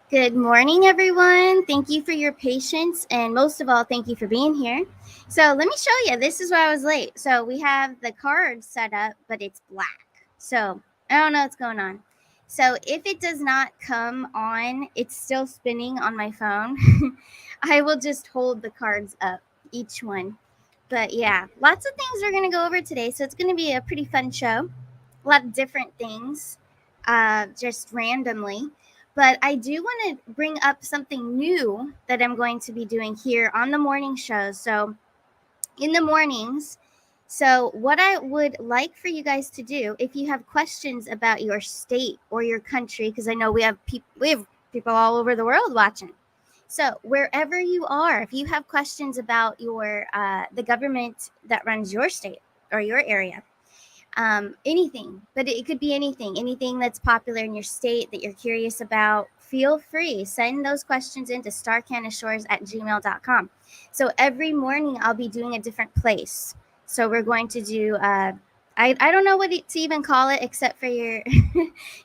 Good morning, everyone. Thank you for your patience, and most of all, thank you for being here. So, let me show you. This is why I was late. So, we have the card set up, but it's black. So, I don't know what's going on. So, if it does not come on, it's still spinning on my phone. I will just hold the cards up, each one. But yeah, lots of things we're going to go over today. So, it's going to be a pretty fun show. A lot of different things, just randomly. But I do want to bring up something new that I'm going to be doing here on the morning shows. So, in the mornings, so what I would like for you guys to do, if you have questions about your state or your country, because I know we have people all over the world watching. So wherever you are, if you have questions about your the government that runs your state or your area, anything, but it could be anything that's popular in your state that you're curious about. Feel free, send those questions into starcanashores@gmail.com. So every morning I'll be doing a different place. So we're going to do I don't know what to even call it except for your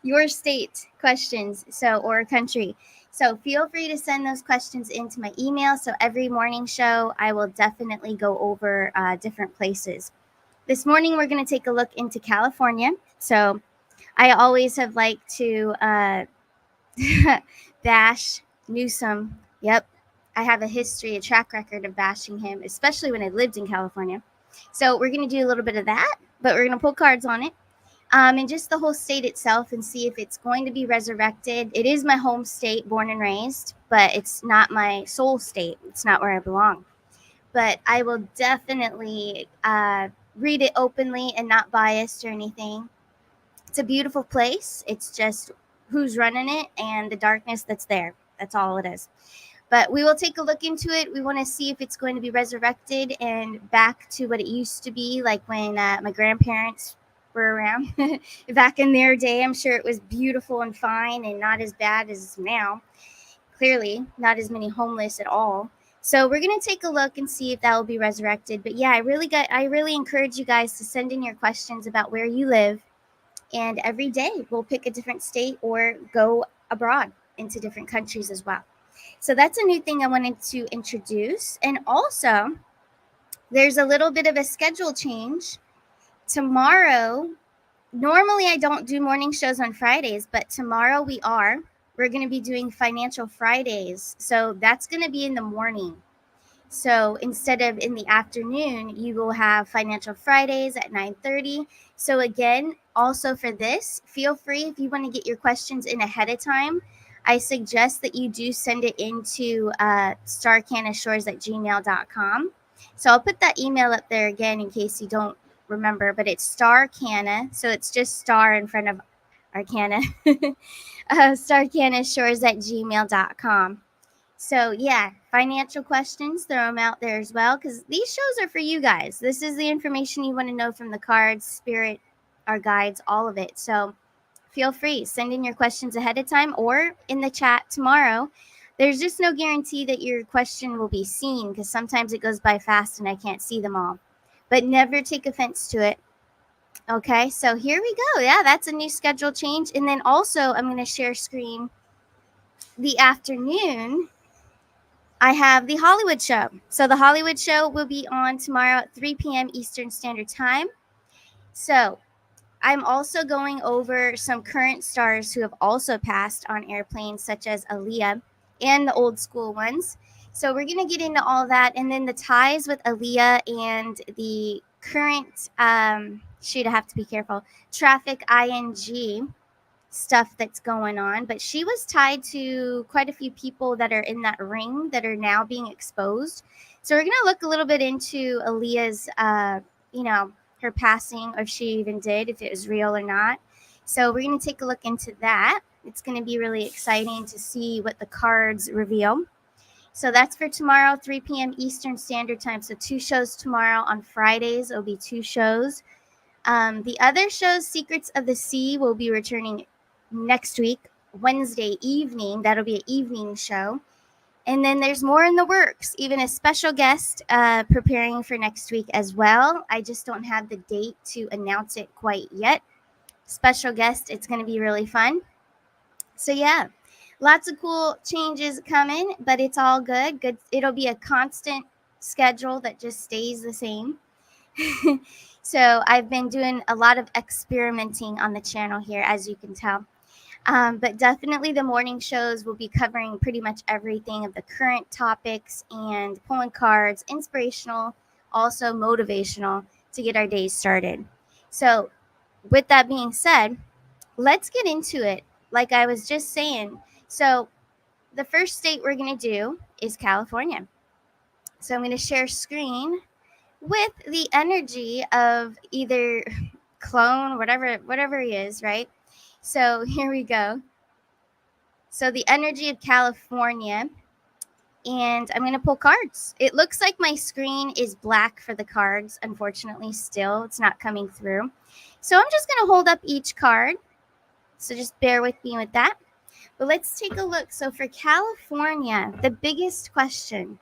your state questions, so or country. So feel free to send those questions into my email. So every morning show I will definitely go over different places. This morning, we're going to take a look into California. So, I always have liked to bash Newsom. Yep. I have a history, a track record of bashing him, especially when I lived in California. So, we're going to do a little bit of that, but we're going to pull cards on it. And just the whole state itself and see if it's going to be resurrected. It is my home state, born and raised, but it's not my soul state. It's not where I belong, but I will definitely read it openly and not biased or anything. It's a beautiful place. It's just who's running it and the darkness that's there. That's all it is. But we will take a look into it. We want to see if it's going to be resurrected and back to what it used to be, like when my grandparents were around. Back in their day, I'm sure it was beautiful and fine and not as bad as now. Clearly, not as many homeless at all. So we're gonna take a look and see if that will be resurrected. But yeah, I really encourage you guys to send in your questions about where you live, and every day we'll pick a different state or go abroad into different countries as well. So that's a new thing I wanted to introduce. And also, there's a little bit of a schedule change. Tomorrow, normally I don't do morning shows on Fridays, but tomorrow we are. We're going to be doing Financial Fridays. So that's going to be in the morning. So instead of in the afternoon, you will have Financial Fridays at 9:30. So again, also for this, feel free if you want to get your questions in ahead of time. I suggest that you do send it into starcanashores@gmail.com. So I'll put that email up there again in case you don't remember, but it's starcanna. So it's just star in front of arcana. Starcanashores@gmail.com. So yeah, financial questions, throw them out there as well, because these shows are for you guys. This is the information you want to know from the cards, spirit, our guides, all of it. So feel free, send in your questions ahead of time or in the chat tomorrow. There's just no guarantee that your question will be seen because sometimes it goes by fast and I can't see them all. But never take offense to it. Okay, so here we go. Yeah, that's a new schedule change. And then also, I'm going to share screen the afternoon. I have the Hollywood show. So the Hollywood show will be on tomorrow at 3 p.m. Eastern Standard Time. So I'm also going over some current stars who have also passed on airplanes, such as Aaliyah and the old school ones. So we're going to get into all that. And then the ties with Aaliyah and the current, shoot, I have to be careful, Traffic ING stuff that's going on, but she was tied to quite a few people that are in that ring that are now being exposed. So we're going to look a little bit into Aaliyah's, her passing, or if she even did, if it was real or not. So we're going to take a look into that. It's going to be really exciting to see what the cards reveal. So that's for tomorrow, 3 p.m. Eastern Standard Time. So 2 shows tomorrow. On Fridays, it'll be 2 shows. The other shows, Secrets of the Sea, will be returning next week, Wednesday evening. That'll be an evening show. And then there's more in the works, even a special guest preparing for next week as well. I just don't have the date to announce it quite yet. Special guest, it's going to be really fun. So, yeah, lots of cool changes coming, but it's all good. Good. It'll be a constant schedule that just stays the same. So I've been doing a lot of experimenting on the channel here, as you can tell. But definitely the morning shows will be covering pretty much everything of the current topics and pulling cards, inspirational, also motivational to get our days started. So, with that being said, let's get into it. Like I was just saying, so the first state we're going to do is California. So, I'm going to share screen with the energy of either clone, whatever he is, right? So, here we go. So the energy of California, and I'm going to pull cards. It looks like my screen is black for the cards. Unfortunately, still, it's not coming through. So I'm just going to hold up each card. So just bear with me with that. But let's take a look. So for California, the biggest question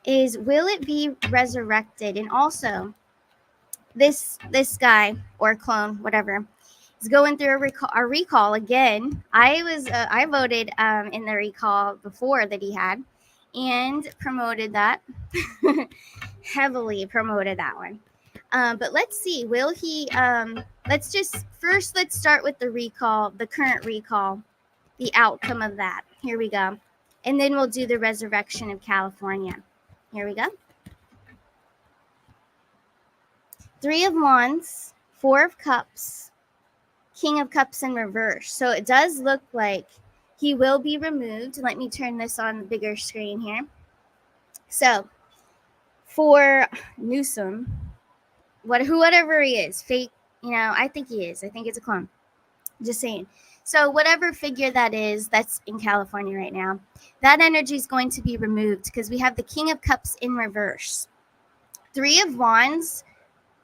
is, will it be resurrected? And also, this guy or clone, whatever, is going through a recall again. I voted in the recall before that he had, and promoted that heavily promoted that one. But let's see, will he? Let's start with the recall, the current recall, the outcome of that. Here we go, and then we'll do the resurrection of California. Here we go. Three of Wands, Four of Cups, King of Cups in reverse. So it does look like he will be removed. Let me turn this on the bigger screen here. So for Newsom, whatever he is, fake, I think he is. I think it's a clone. Just saying. So whatever figure that is, that's in California right now, that energy is going to be removed because we have the King of Cups in reverse. Three of Wands,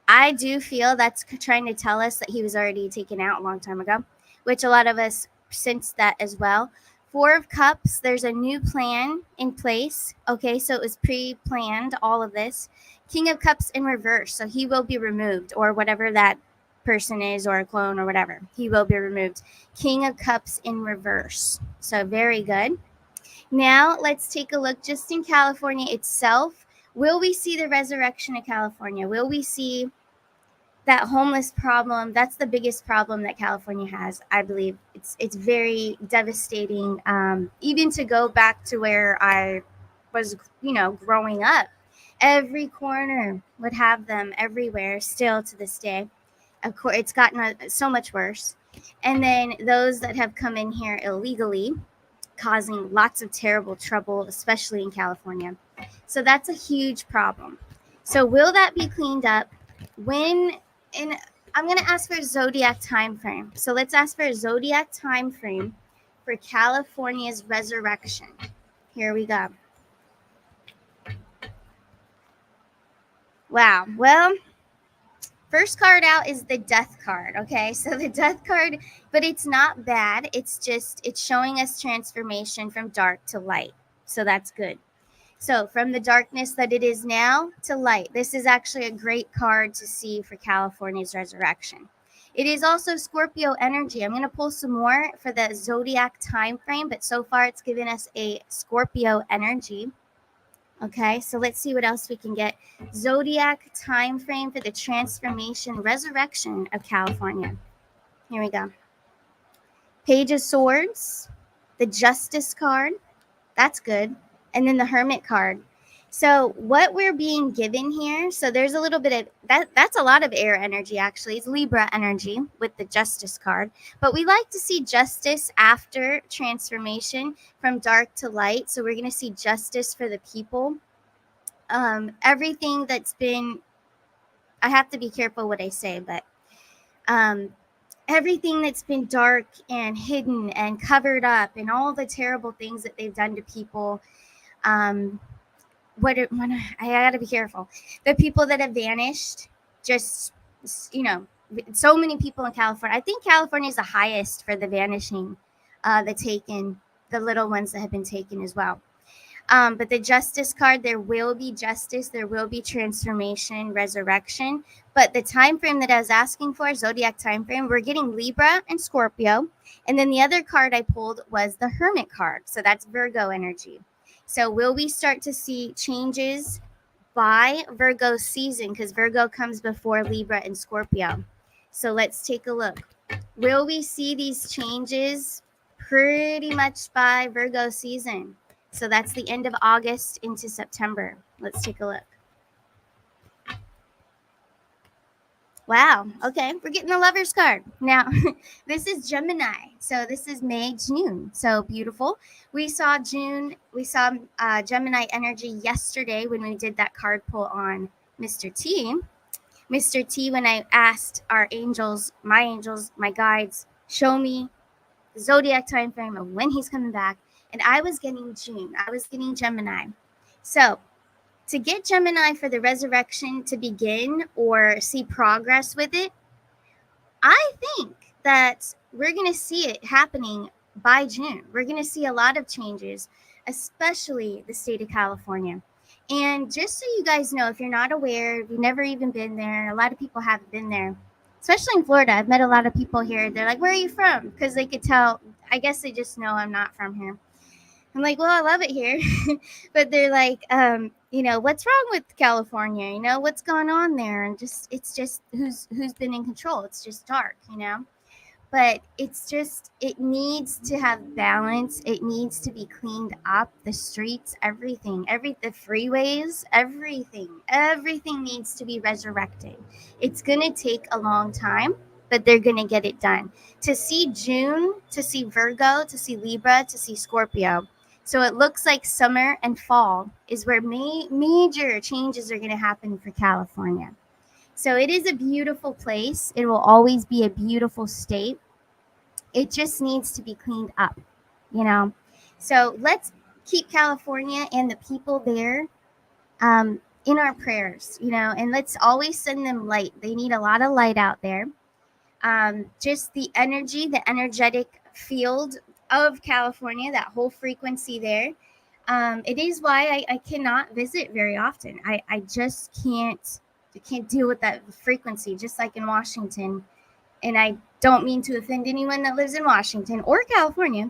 I do feel that's trying to tell us that he was already taken out a long time ago, which a lot of us sense that as well. Four of Cups, there's a new plan in place. Okay, so it was pre-planned, all of this. King of Cups in reverse, so he will be removed, or whatever that person is, or a clone, or whatever. He will be removed. King of Cups in reverse. So very good. Now let's take a look just in California itself. Will we see the resurrection of California? Will we see that homeless problem? That's the biggest problem that California has, I believe. It's very devastating. Even to go back to where I was, growing up, every corner would have them everywhere. Still to this day, of course, it's gotten so much worse. And then those that have come in here illegally, causing lots of terrible trouble, especially in California. So that's a huge problem. So will that be cleaned up? When? And I'm going to ask for a zodiac time frame. So let's ask for a zodiac time frame for California's resurrection. Here we go. Wow. Well, first card out is the death card. Okay, so the death card, but it's not bad. It's showing us transformation from dark to light. So that's good. So from the darkness that it is now to light. This is actually a great card to see for California's resurrection. It is also Scorpio energy. I'm going to pull some more for the zodiac time frame, but so far it's given us a Scorpio energy. Okay, so let's see what else we can get. Zodiac time frame for the transformation, resurrection of California. Here we go. Page of Swords, the Justice card. That's good. And then the Hermit card. So what we're being given here, so there's a little bit of that's a lot of air energy, actually. It's Libra energy with the Justice card. But we like to see justice after transformation from dark to light. So we're going to see justice for the people. Everything that's been, I have to be careful what I say, but everything that's been dark and hidden and covered up and all the terrible things that they've done to people, I gotta be careful. The people that have vanished, just, so many people in California. I think California is the highest for the vanishing, the little ones that have been taken as well. But the justice card, there will be justice, there will be transformation, resurrection. But the time frame that I was asking for, zodiac time frame, we're getting Libra and Scorpio. And then the other card I pulled was the Hermit card. So that's Virgo energy. So will we start to see changes by Virgo season? Because Virgo comes before Libra and Scorpio. So let's take a look. Will we see these changes pretty much by Virgo season? So that's the end of August into September. Let's take a look. Wow. Okay. We're getting the Lover's card. Now, this is Gemini. So this is May, June. So beautiful. We saw Gemini energy yesterday when we did that card pull on Mr. T. Mr. T, when I asked our angels, my guides, show me the zodiac time frame of when he's coming back. And I was getting June. I was getting Gemini. So to get Gemini for the resurrection to begin or see progress with it, I think that we're going to see it happening by June. We're going to see a lot of changes, especially the state of California. And just so you guys know, if you're not aware, if you've never even been there, a lot of people haven't been there, especially in Florida. I've met a lot of people here. They're like, where are you from? Because they could tell, I guess they just know I'm not from here. I'm like, well, I love it here. But they're like, what's wrong with California? What's going on there? And it's just who's been in control. It's just dark, But it needs to have balance. It needs to be cleaned up. The streets, everything, the freeways, everything needs to be resurrected. It's going to take a long time, but they're going to get it done. To see June, to see Virgo, to see Libra, to see Scorpio. So it looks like summer and fall is where major changes are going to happen for California. So it is a beautiful place. It will always be a beautiful state. It just needs to be cleaned up, So let's keep California and the people there in our prayers, and let's always send them light. They need a lot of light out there. Just the energetic field of California, that whole frequency there. It is why I cannot visit very often. I just can't deal with that frequency, just like in Washington. And I don't mean to offend anyone that lives in Washington or California.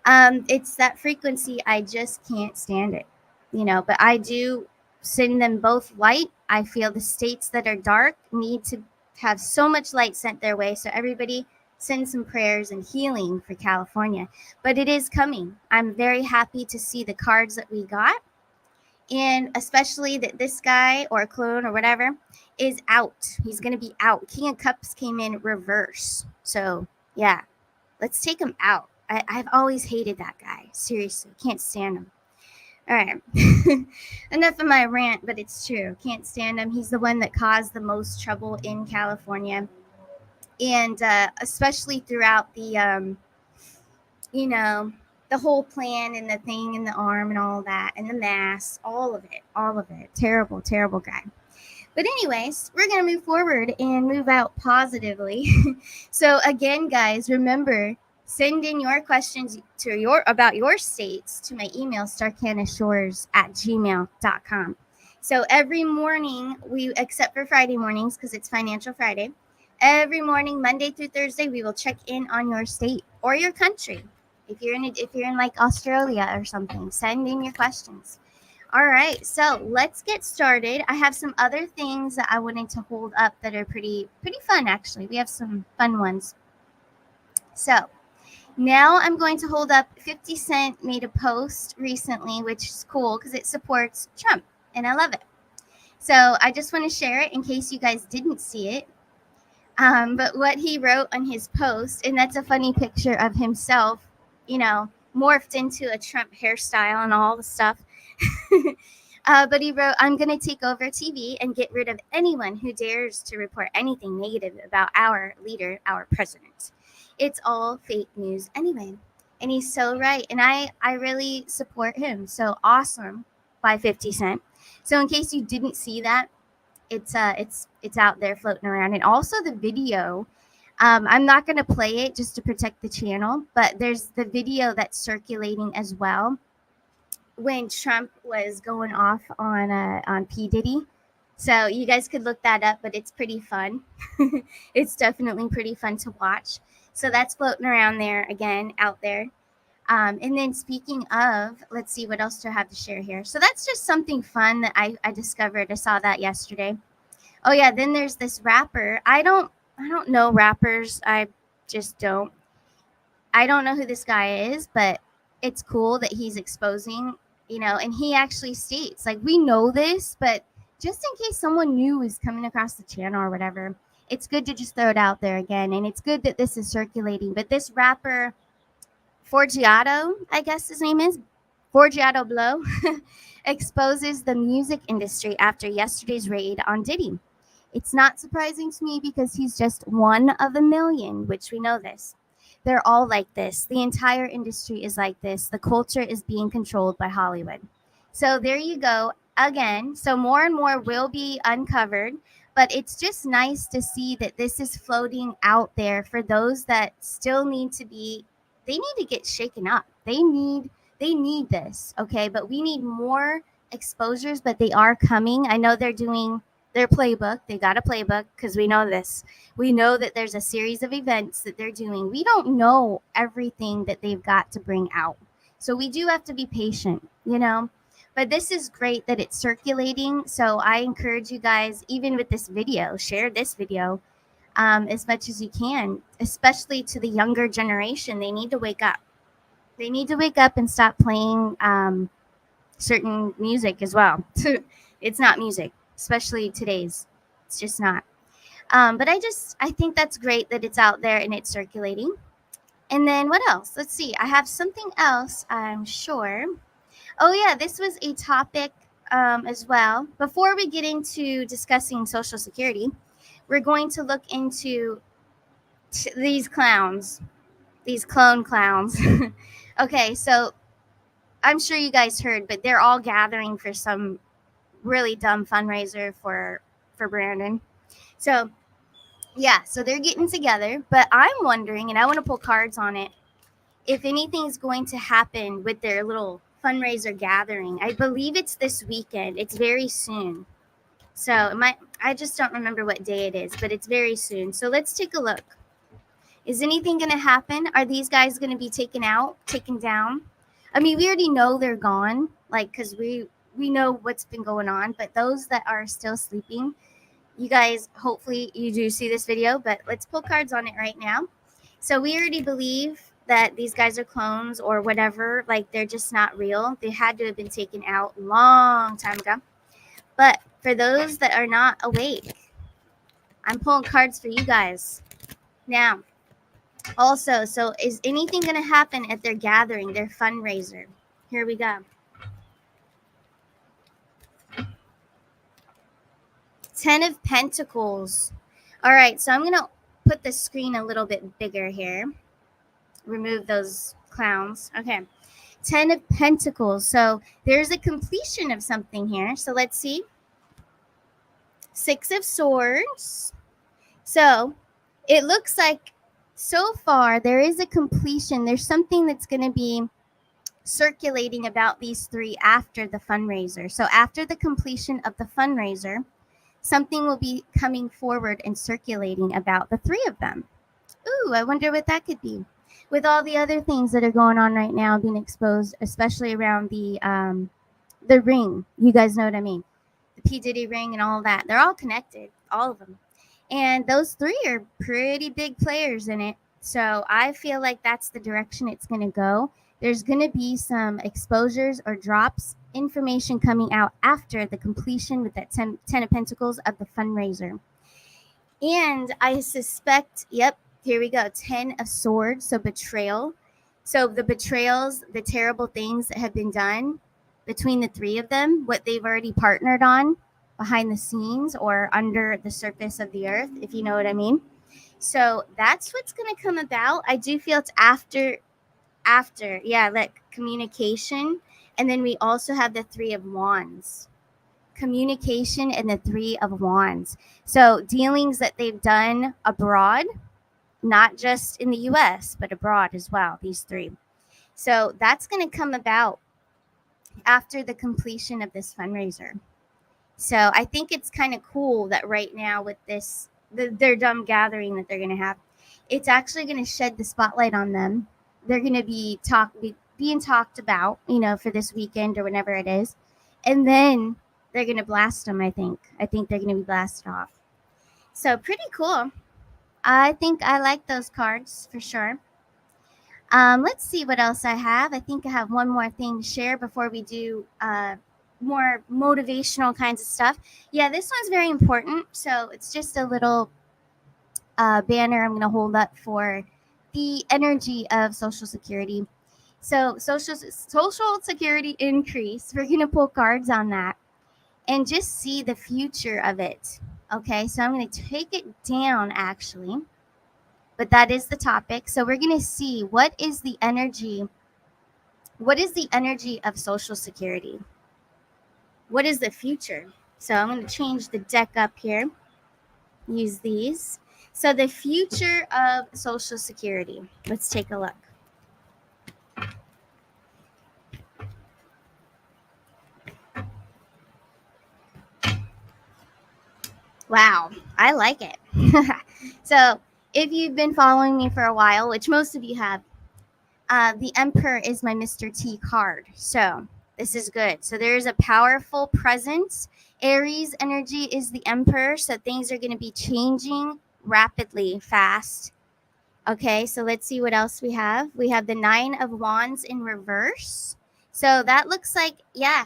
It's that frequency. I just can't stand it, but I do send them both light. I feel the states that are dark need to have so much light sent their way. So everybody send some prayers and healing for California. But it is coming. I'm very happy to see the cards that we got. And especially that this guy or a clone or whatever is out. He's going to be out. King of Cups came in reverse. So, yeah, let's take him out. I've always hated that guy. Seriously, can't stand him. All right. Enough of my rant, but it's true. Can't stand him. He's the one that caused the most trouble in California. And especially throughout the, the whole plan and the thing in the arm and all that and the mask, all of it. Terrible, terrible guy. But anyways, we're going to move forward and move out positively. So again, guys, remember, send in your questions about your states to my email, starcanashores@gmail.com. So every morning, except for Friday mornings, because it's Financial Friday, every morning, Monday through Thursday, we will check in on your state or your country. If you're in like Australia or something, send in your questions. All right, so let's get started. I have some other things that I wanted to hold up that are pretty fun, actually. We have some fun ones. So now I'm going to hold up 50 Cent made a post recently, which is cool because it supports Trump, and I love it. So I just want to share it in case you guys didn't see it. But what he wrote on his post, and that's a funny picture of himself, morphed into a Trump hairstyle and all the stuff. But he wrote, I'm going to take over TV and get rid of anyone who dares to report anything negative about our leader, our president. It's all fake news anyway. And he's so right. And I really support him. So awesome by 50 Cent. So in case you didn't see that, it's out there floating around. And also the video, I'm not going to play it just to protect the channel, but there's the video that's circulating as well. when Trump was going off on P Diddy. So you guys could look that up, but it's pretty fun. It's definitely pretty fun to watch. So that's floating around there again, out there. And then speaking of, let's see what else do I have to share here. So that's just something fun that I discovered. I saw that yesterday. Oh yeah, then there's this rapper. I don't know rappers. I just don't. I don't know who this guy is, but it's cool that he's exposing, and he actually states, like, we know this, but just in case someone new is coming across the channel or whatever, it's good to just throw it out there again. And it's good that this is circulating. But this rapper, Forgiato, I guess his name is, Forgiato Blow, exposes the music industry after yesterday's raid on Diddy. It's not surprising to me because he's just one of a million, which we know this. They're all like this. The entire industry is like this. The culture is being controlled by Hollywood. So there you go. Again, so more and more will be uncovered, but it's just nice to see that this is floating out there for those that still need to be, they need to get shaken up. They need this, okay? But we need more exposures, but they are coming. I know they're doing their playbook. They got a playbook because we know this. We know that there's a series of events that they're doing. We don't know everything that they've got to bring out. So we do have to be patient. But this is great that it's circulating. So I encourage you guys, even with this video, share this video as much as you can, especially to the younger generation. They need to wake up. They need to wake up and stop playing certain music as well. It's not music, especially today's. It's just not. But I think that's great that it's out there and it's circulating. And then what else? Let's see. I have something else, I'm sure. Oh yeah, this was a topic as well. Before we get into discussing Social Security, we're going to look into these clowns, these clone clowns. Okay, so I'm sure you guys heard, but they're all gathering for some really dumb fundraiser for Brandon. So yeah, so they're getting together, but I'm wondering, and I want to pull cards on it, if anything's going to happen with their little fundraiser gathering. I believe it's this weekend. It's very soon. So I just don't remember what day it is, but it's very soon. So let's take a look. Is anything going to happen? Are these guys going to be taken down? I mean, we already know they're gone, like, because we know what's been going on, but those that are still sleeping, you guys, hopefully you do see this video, but let's pull cards on it right now. So we already believe that these guys are clones or whatever, like they're just not real. They had to have been taken out a long time ago. But for those that are not awake, I'm pulling cards for you guys. Now, also, so is anything going to happen at their gathering, their fundraiser? Here we go. 10 of Pentacles. All right, so I'm going to put the screen a little bit bigger here. Remove those clowns. Okay. 10 of Pentacles. So there's a completion of something here. So let's see. 6 of Swords. So it looks like so far there is a completion. There's something that's going to be circulating about these three after the fundraiser. So after the completion of the fundraiser, something will be coming forward and circulating about the three of them. Ooh, I wonder what that could be. With all the other things that are going on right now being exposed, especially around the ring. You guys know what I mean. The P. Diddy ring and all that. They're all connected, all of them. And those three are pretty big players in it. So I feel like that's the direction it's going to go. There's going to be some exposures or drops, information coming out after the completion with that 10 of Pentacles of the fundraiser. And I suspect, yep, here we go, 10 of Swords, so betrayal. So the betrayals, the terrible things that have been done between the three of them, what they've already partnered on behind the scenes or under the surface of the earth, if you know what I mean. So that's what's going to come about. I do feel it's after, like communication. And then we also have the 3 of Wands. Communication and the 3 of Wands. So dealings that they've done abroad, not just in the US, but abroad as well, these three. So that's going to come about after the completion of this fundraiser. So I think it's kind of cool that right now with this, their dumb gathering that they're going to have, it's actually going to shed the spotlight on them. They're going to being talked about, for this weekend or whenever it is. And then they're going to blast them, I think. I think they're going to be blasted off. So pretty cool. I think I like those cards for sure. Let's see what else I have. I think I have one more thing to share before we do more motivational kinds of stuff. Yeah, this one's very important. So it's just a little banner I'm going to hold up for the energy of Social Security. So social security increase. We're going to pull cards on that and just see the future of it. Okay, so I'm going to take it down actually, but that is the topic. So we're going to see what is the energy of Social Security. What is the future? So I'm going to change the deck up here. Use these. So the future of Social Security. Let's take a look. Wow, I like it. So if you've been following me for a while, which most of you have, the Emperor is my Mr. T card. So this is good. So there is a powerful presence. Aries energy is the Emperor. So things are going to be changing rapidly, fast. Okay, so let's see what else we have. We have the Nine of Wands in reverse. So that looks like, yeah,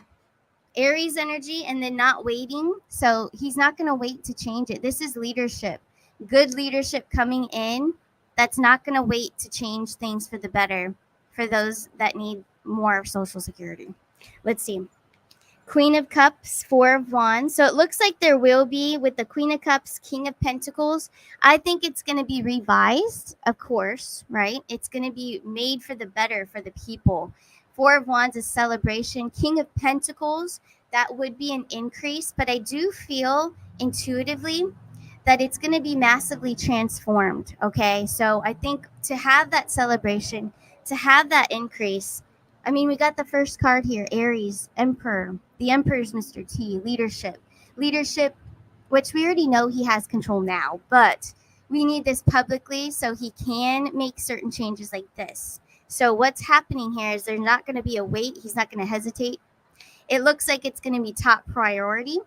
Aries energy and then not waiting. So he's not going to wait to change it. This is leadership. Good leadership coming in that's not going to wait to change things for the better for those that need more Social Security. Let's see. Queen of Cups, Four of Wands. So it looks like there will be, with the Queen of Cups, King of Pentacles, I think it's going to be revised, of course, right? It's going to be made for the better for the people. Four of Wands is celebration. King of Pentacles, that would be an increase, but I do feel intuitively that it's going to be massively transformed, okay? So I think to have that celebration, to have that increase, I mean, we got the first card here, Aries, Emperor. The Emperor's Mr. T, leadership. Leadership, which we already know he has control now, but we need this publicly so he can make certain changes like this. So what's happening here is there's not going to be a wait. He's not going to hesitate. It looks like it's going to be top priority.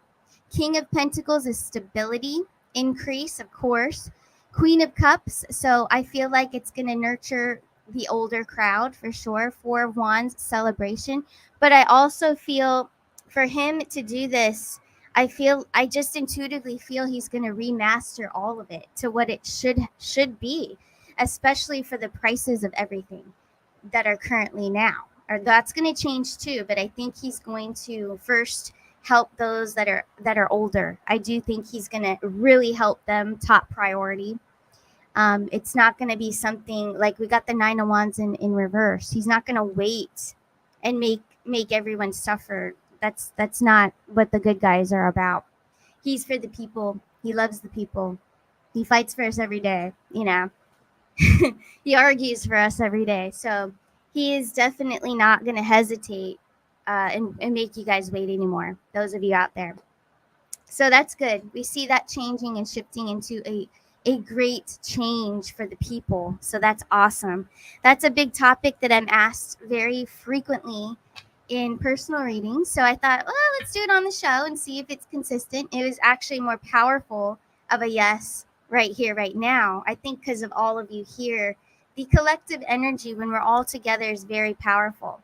King of Pentacles is stability, increase, of course. Queen of Cups, so I feel like it's going to nurture the older crowd for sure. Four of Wands, celebration. But I also feel for him to do this, I just intuitively feel he's going to remaster all of it to what it should be, especially for the prices of everything that are currently now. Or that's going to change too, but I think he's going to first help those that are older. I do think he's going to really help them, top priority. It's not going to be something like we got the Nine of Wands in reverse. He's not going to wait and make everyone suffer. That's not what the good guys are about. He's for the people. He loves the people. He fights for us every day. He argues for us every day. So he is definitely not going to hesitate and make you guys wait anymore, those of you out there. So that's good. We see that changing and shifting into a great change for the people. So that's awesome. That's a big topic that I'm asked very frequently in personal readings. So I thought, well, let's do it on the show and see if it's consistent. It was actually more powerful of a yes right here, right now. I think because of all of you here, the collective energy when we're all together is very powerful.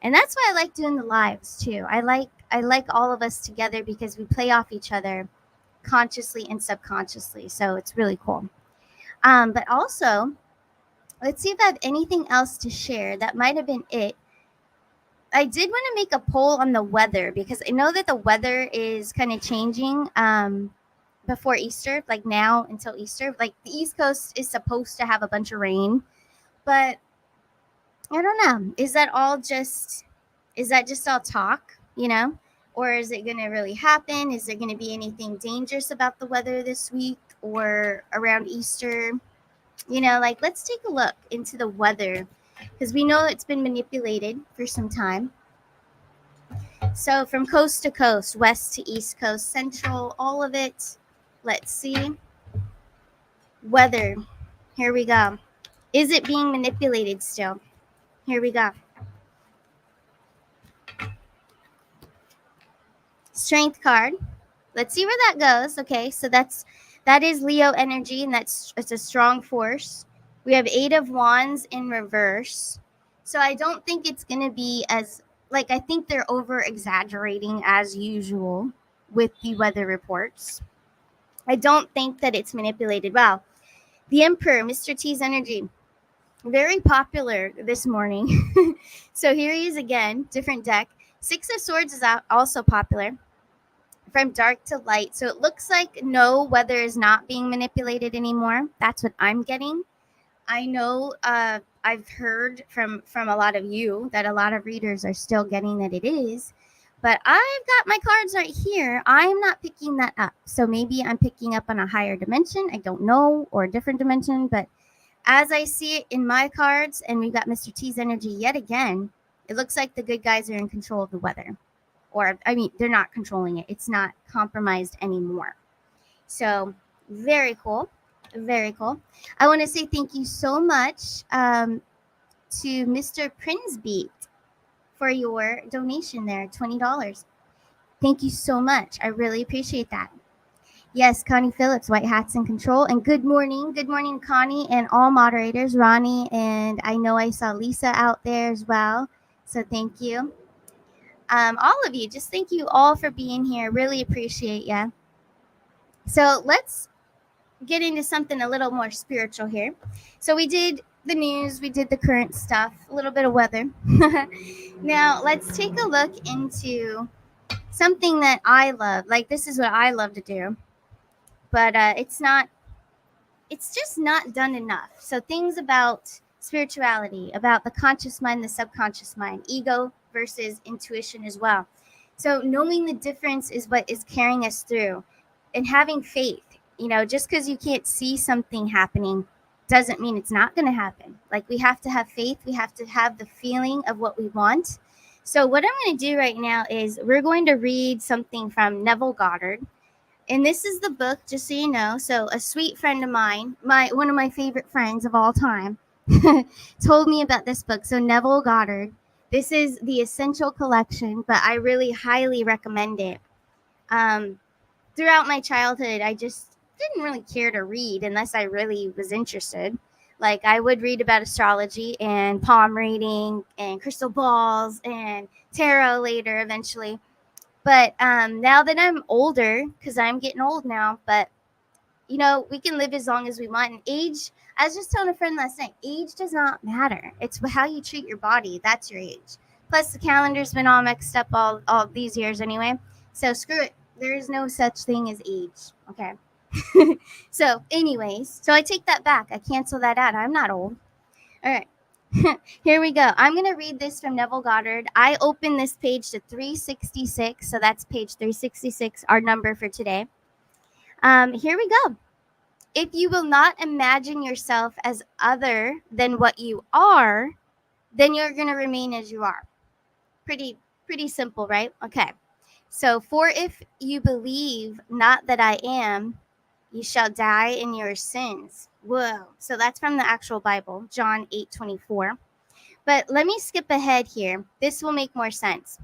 And that's why I like doing the lives too. I like all of us together because we play off each other consciously and subconsciously. So it's really cool. But also, let's see if I have anything else to share. That might have been it. I did want to make a poll on the weather because I know that the weather is kind of changing before Easter, like now until Easter. Like the East Coast is supposed to have a bunch of rain, but I don't know. Is that just all talk, Or is it going to really happen? Is there going to be anything dangerous about the weather this week or around Easter? Let's take a look into the weather because we know it's been manipulated for some time. So from coast to coast, west to east coast, central, all of it. Let's see. Weather. Here we go. Is it being manipulated still? Here we go. Strength card. Let's see where that goes. Okay, so that is Leo energy, and it's a strong force. We have 8 of Wands in reverse. So I don't think it's going to be as, like, I think they're over exaggerating as usual with the weather reports. I don't think that it's manipulated. Wow. The Emperor, Mr. T's energy, very popular this morning. So here he is again, different deck. 6 of Swords is also popular. From dark to light. So it looks like no, weather is not being manipulated anymore. That's what I'm getting. I know I've heard from a lot of you that a lot of readers are still getting that it is. But I've got my cards right here. I'm not picking that up. So maybe I'm picking up on a higher dimension. I don't know, or a different dimension. But as I see it in my cards, and we've got Mr. T's energy yet again, it looks like the good guys are in control of the weather. Or, I mean, they're not controlling it. It's not compromised anymore. So, very cool. Very cool. I want to say thank you so much to Mr. Prinsbeat for your donation there, $20. Thank you so much. I really appreciate that. Yes, Connie Phillips, White Hats in Control. And good morning. Good morning, Connie, and all moderators, Ronnie. And I know I saw Lisa out there as well. So thank you. All of you, just thank you all for being here. Really appreciate you. So let's get into something a little more spiritual here. So we did the news, we did the current stuff, a little bit of weather. Now let's take a look into something that I love. Like, this is what I love to do, but it's just not done enough. So things about spirituality, about the conscious mind, the subconscious mind, ego versus intuition as well. So knowing the difference is what is carrying us through, and having faith. Just because you can't see something happening doesn't mean it's not going to happen. Like, we have to have faith. We have to have the feeling of what we want. So what I'm going to do right now is we're going to read something from Neville Goddard. And this is the book, just so you know. So a sweet friend of mine, one of my favorite friends of all time, told me about this book. So Neville Goddard. This is the Essential Collection, but I really highly recommend it. Throughout my childhood, I just didn't really care to read unless I really was interested. Like, I would read about astrology and palm reading and crystal balls and tarot later eventually. But now that I'm older, because I'm getting old now, but we can live as long as we want. And age, I was just telling a friend last night, age does not matter. It's how you treat your body. That's your age. Plus, the calendar's been all mixed up all these years anyway. So screw it. There is no such thing as age. Okay. So anyways, so I take that back. I cancel that out. I'm not old. All right. Here we go. I'm going to read this from Neville Goddard. I opened this page to 366. So that's page 366, our number for today. Here we go. If you will not imagine yourself as other than what you are, then you're going to remain as you are. Pretty simple, right? Okay. So, for if you believe not that I am, you shall die in your sins. Whoa. So that's from the actual Bible, John 8:24. But let me skip ahead here. This will make more sense.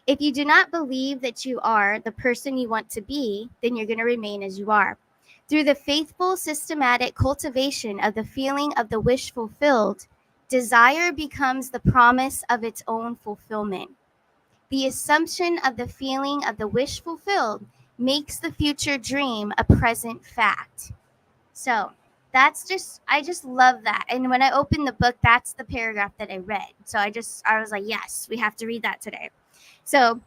If you do not believe that you are the person you want to be, then you're going to remain as you are. Through the faithful, systematic cultivation of the feeling of the wish fulfilled, desire becomes the promise of its own fulfillment. The assumption of the feeling of the wish fulfilled makes the future dream a present fact. So I just love that. And when I opened the book, that's the paragraph that I read. So I was like, yes, we have to read that today. So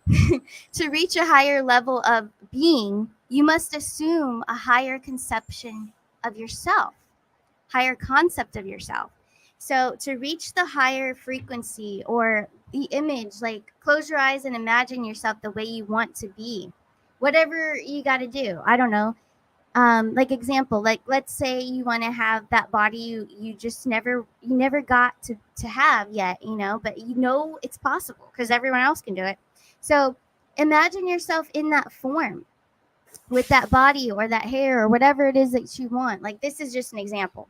to reach a higher level of being, you must assume a higher conception of yourself, higher concept of yourself. So to reach the higher frequency or the image, like, close your eyes and imagine yourself the way you want to be. Whatever you got to do. I don't know. Like, example, like, let's say you want to have that body you just never got to have yet, but it's possible because everyone else can do it. So Imagine yourself in that form with that body or that hair or whatever it is that you want. Like, this is just an example.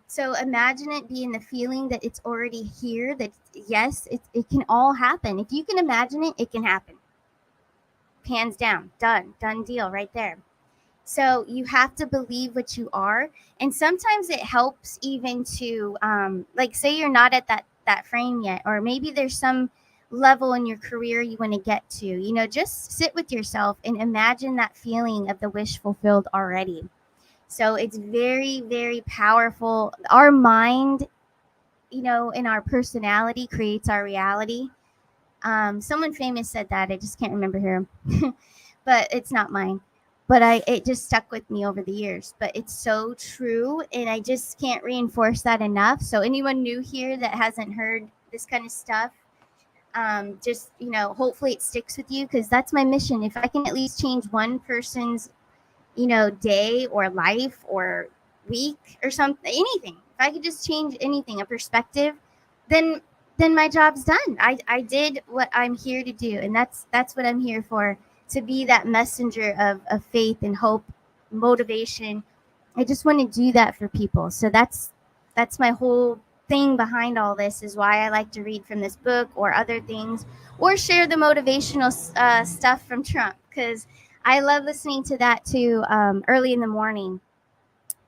So imagine it being the feeling that it's already here, that yes, it can all happen. If you can imagine it, it can happen. Hands down, done deal right there. So you have to believe what you are. And sometimes it helps even to, like, say you're not at that frame yet, or maybe there's some level in your career you want to get to, just sit with yourself and imagine that feeling of the wish fulfilled already. So it's very, very powerful. Our mind, and our personality creates our reality. Someone famous said that. I just can't remember who, but it's not mine. But it just stuck with me over the years. But it's so true, and I just can't reinforce that enough. So anyone new here that hasn't heard this kind of stuff, just hopefully it sticks with you, because that's my mission. If I can at least change one person's day or life or week or something, anything. If I could just change anything, a perspective, then my job's done. I did what I'm here to do, and that's what I'm here for, to be that messenger of faith and hope, motivation. I just want to do that for people. So that's my whole thing behind all this, is why I like to read from this book or other things, or share the motivational stuff from Trump, because I love listening to that too, early in the morning.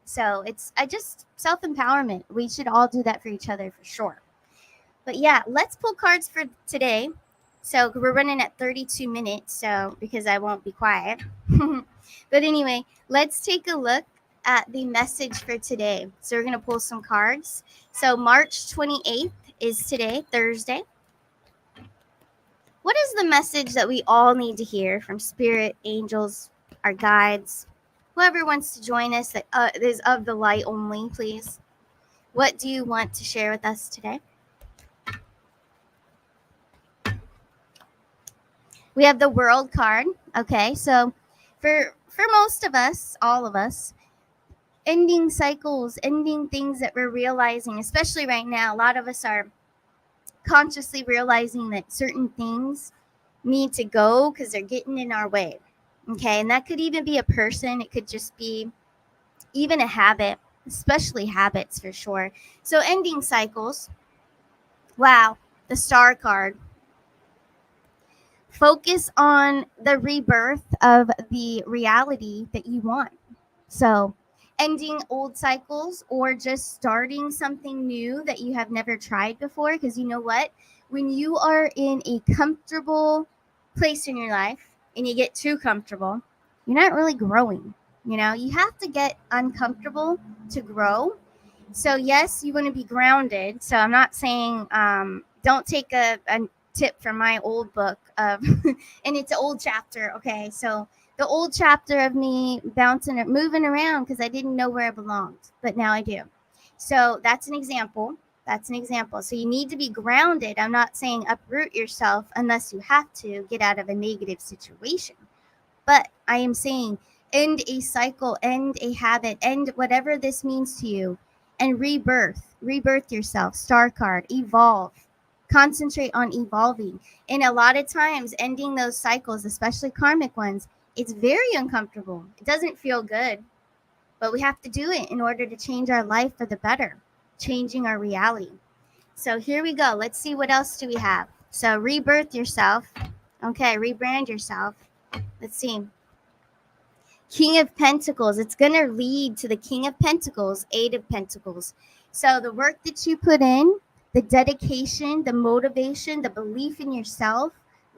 So I just self empowerment. We should all do that for each other for sure. But yeah, let's pull cards for today. So we're running at 32 minutes, so because I won't be quiet. But anyway, let's take a look at the message for today. So we're going to pull some cards. So March 28th is today, Thursday. What is the message that we all need to hear from spirit, angels, our guides, whoever wants to join us that is of the light only, please? What do you want to share with us today? We have the World card. Okay, so for most of us, all of us, ending cycles, ending things that we're realizing, especially right now, a lot of us are consciously realizing that certain things need to go because they're getting in our way. Okay, and that could even be a person, it could just be even a habit, especially habits for sure. So ending cycles. Wow, the Star card. Focus on the rebirth of the reality that you want. So ending old cycles, or just starting something new that you have never tried before, because you know what? When you are in a comfortable place in your life and you get too comfortable, you're not really growing. You have to get uncomfortable to grow. So yes, you want to be grounded. So I'm not saying don't take a tip from my old book of and it's an old chapter. Okay, so the old chapter of me bouncing or moving around because I didn't know where I belonged, but now I do. So that's an example. That's an example. So you need to be grounded. I'm not saying uproot yourself unless you have to get out of a negative situation. But I am saying end a cycle, end a habit, end whatever this means to you, and rebirth. Rebirth yourself. Star card. Evolve. Concentrate on evolving. And a lot of times, ending those cycles, especially karmic ones, it's very uncomfortable. It doesn't feel good, but we have to do it in order to change our life for the better, changing our reality. So here we go. Let's see, what else do we have. So rebirth yourself. Okay, rebrand yourself. Let's see. King of Pentacles. It's going to lead to the King of Pentacles, Eight of Pentacles. So the work that you put in, the dedication, the motivation, the belief in yourself,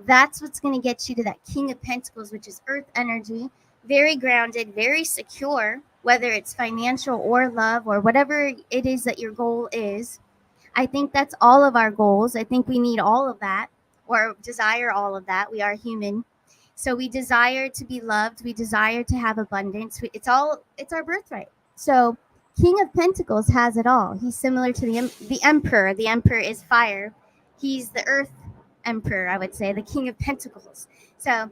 that's what's going to get you to that King of Pentacles, which is earth energy, very grounded, very secure, whether it's financial or love or whatever it is that your goal is. I think that's all of our goals. I think we need all of that, or desire all of that. We are human. So we desire to be loved. We desire to have abundance. It's our birthright. So King of Pentacles has it all. He's similar to the Emperor. The Emperor is fire. He's the Earth Emperor, I would say, the King of Pentacles. So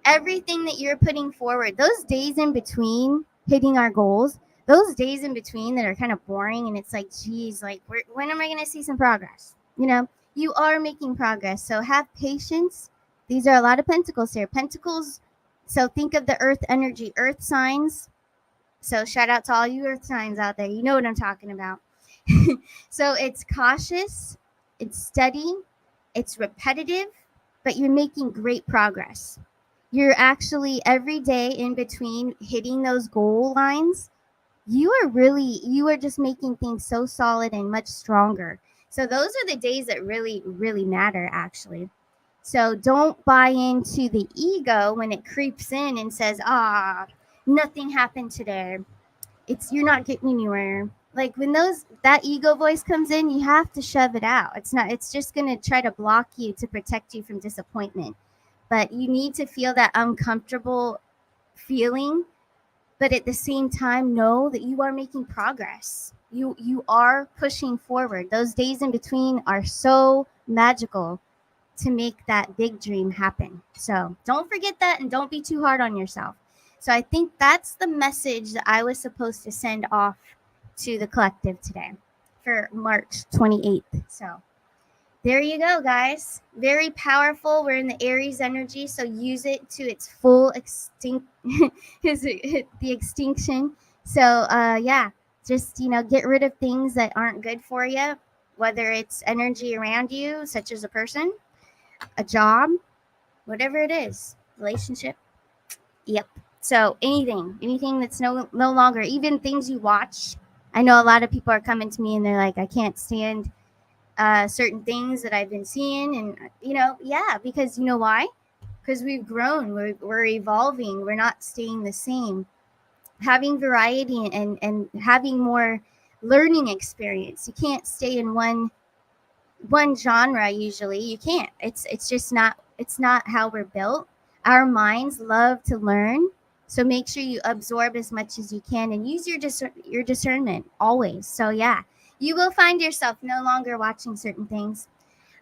everything that you're putting forward, those days in between hitting our goals, those days in between that are kind of boring, and it's like, geez, like when am I going to see some progress? You are making progress. So have patience, These are a lot of pentacles here. Pentacles, so think of the earth energy, earth signs. So shout out to all you earth signs out there. You know what I'm talking about. So it's cautious, it's steady, it's repetitive, but you're making great progress. You're actually every day in between hitting those goal lines. You are just making things so solid and much stronger. So those are the days that really, really matter, actually. So don't buy into the ego when it creeps in and says, nothing happened today. You're not getting anywhere. Like when that ego voice comes in, you have to shove it out. It's just gonna try to block you to protect you from disappointment. But you need to feel that uncomfortable feeling, but at the same time know that you are making progress. You are pushing forward. Those days in between are so magical to make that big dream happen. So don't forget that and don't be too hard on yourself. So I think that's the message that I was supposed to send off to the collective today for March 28th. So there you go, guys. Very powerful. We're in the Aries energy, so use it to its full the extinction. So yeah, just get rid of things that aren't good for you, whether it's energy around you, such as a person, a job, whatever it is, relationship. Yep. So anything that's no longer, even things you watch. I know a lot of people are coming to me and they're like, I can't stand certain things that I've been seeing, and yeah, because you know why? Because we've grown, we're evolving, we're not staying the same. Having variety and having more learning experience. You can't stay in one genre usually. You can't. It's just not, it's not how we're built. Our minds love to learn, so make sure you absorb as much as you can and use your discernment always. So yeah, you will find yourself no longer watching certain things.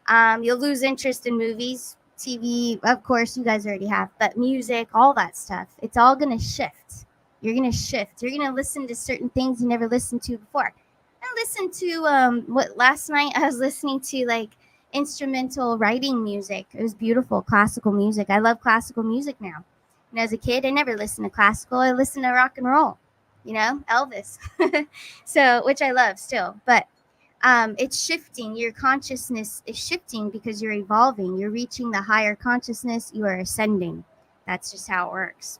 You'll lose interest in movies, TV, of course you guys already have, but music, all that stuff, it's all gonna shift. You're gonna shift. You're gonna listen to certain things you never listened to before. I listened to what last night I was listening to, like, instrumental writing music. It was beautiful, classical music. I love classical music now. And as a kid, I never listened to classical. I listened to rock and roll, Elvis. So, which I love still, but it's shifting. Your consciousness is shifting because you're evolving. You're reaching the higher consciousness. You are ascending. That's just how it works.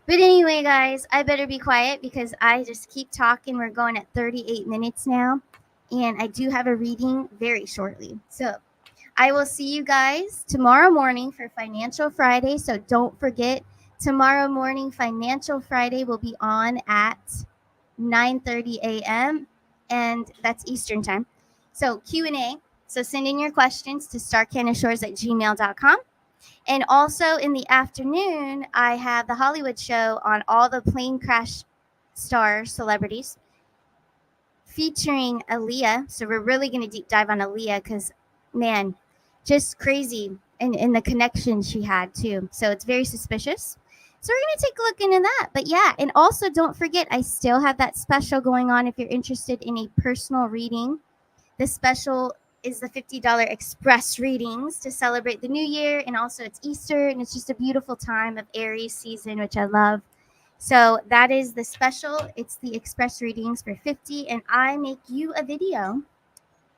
But anyway, guys, I better be quiet because I just keep talking. We're going at 38 minutes now, and I do have a reading very shortly. So I will see you guys tomorrow morning for Financial Friday. So don't forget, tomorrow morning, Financial Friday will be on at 9:30 a.m. and that's Eastern time. So Q&A. So send in your questions to starcanashores@gmail.com. And also in the afternoon, I have the Hollywood show on all the plane crash star celebrities featuring Aaliyah. So we're really going to deep dive on Aaliyah because, man, just crazy in the connection she had too. So it's very suspicious. So we're going to take a look into that. But yeah, and also don't forget, I still have that special going on if you're interested in a personal reading. The special is the $50 express readings to celebrate the new year, and also it's Easter, and it's just a beautiful time of Aries season, which I love. So that is the special. It's the express readings for $50, and I make you a video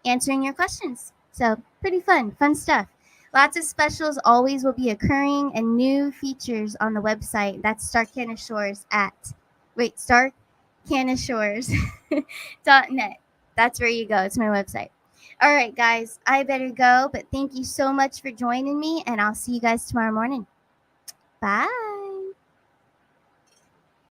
answering your questions. So pretty fun stuff. Lots of specials always will be occurring, and new features on the website. That's starcanashores.net. That's where you go. It's my website. All right, guys, I better go, but thank you so much for joining me, and I'll see you guys tomorrow morning. Bye.